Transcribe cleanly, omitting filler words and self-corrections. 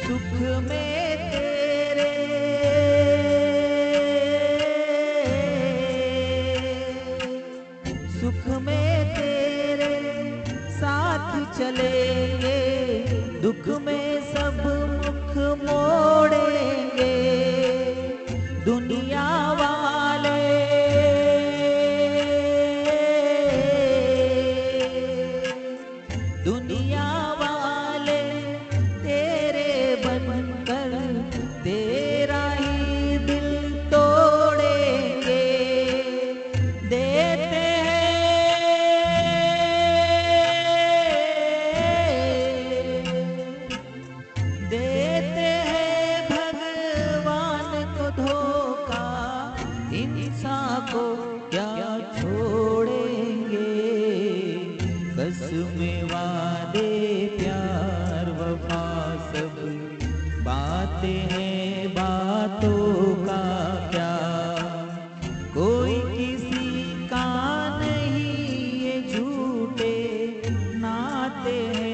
सुख में तेरे सुख में तेरे साथ चलेंगे, दुख में सब मुख मोड़ेंगे। दुनिया वाले दुनिया वाले तेरे बनकर तेरा ही दिल तोड़ेंगे। देते हैं भगवान को धोखा, इंसान को क्या छोड़ेंगे। कसमें वादे प्यार वफा सब बातें हैं, बातों का क्या कोई किसी का नहीं, ये झूठे नाते हैं।